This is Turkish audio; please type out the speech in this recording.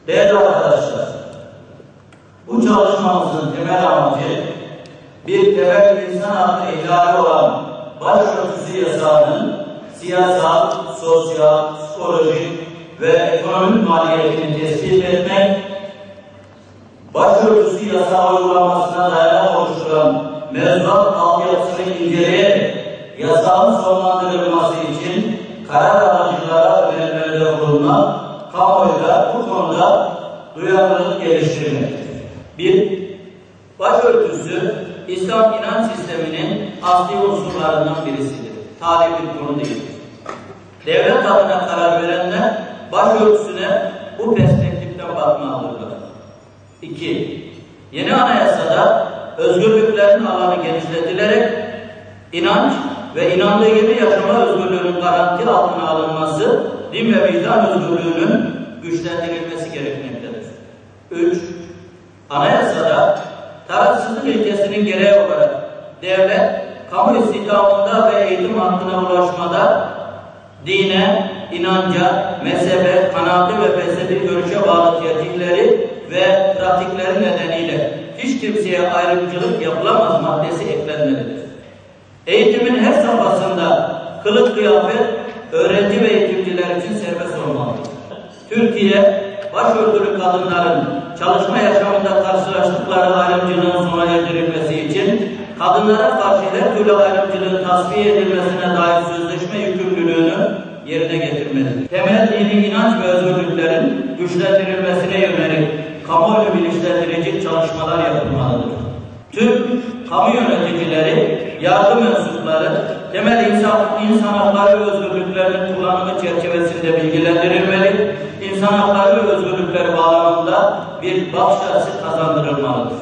Değerli arkadaşlar, bu çalışmamızın temel amacı bir temel insan hakkı ihlali olan başörtüsü yasağının siyasal, sosyal, psikolojik ve ekonomik maliyetini tespit etmek, başörtüsü yasağı uygulamasına dayanak oluşturan mevzuat altyapısını inceleyerek yasağın sonlandırılması için karar alıcılara önerilerde bulunmak, kamuoyunda bu konuda duyarlılık geliştirmektir. 1. Başörtüsü, İslam inanç sisteminin asli unsurlarından birisidir. Tarihi bir konu değildir. Devlet adına karar verenler başörtüsüne bu perspektiften bakmalıdırlar. 2. Yeni anayasada özgürlüklerin alanı genişletilerek inanç ve inandığı gibi yaşama özgürlüğünün garanti altına alınması, din ve vicdan özgürlüğünün güçlendirilmesi gerekmektedir. 3. Anayasada tarafsızlık ilkesinin gereği olarak devlet, kamu istihdamında ve eğitim hakkına ulaşmada dine, inanca, mezhebe, kanaatı ve felsefi görüşe bağlı tercihleri ve pratikleri nedeniyle hiç kimseye ayrımcılık yapılamaz maddesi eklenmelidir. Eğitimin her safhasında kılık kıyafet, öğrenci ve eğitimciler için serbest olmalıdır. Türkiye, başörtülü kadınların çalışma yaşamında karşılaştıkları ayrımcılığın sona erdirilmesi için kadınlara karşı her türlü ayrımcılığın tasfiye edilmesine dair sözleşme yükümlülüğünü yerine getirmelidir. Temel dini inanç ve özgürlüklerin güçlendirilmesine yönelik kamuoyu bilinçlendirici çalışmalar yapılmalıdır. Tüm kamu yöneticileri, yargı mensupları, temel insan hakları ve özgürlüklerinin kullanımı çerçevesinde bilgilendirilmeli, insan hakları ve özgürlükleri bağlamında bir bakış açısı kazandırılmalıdır.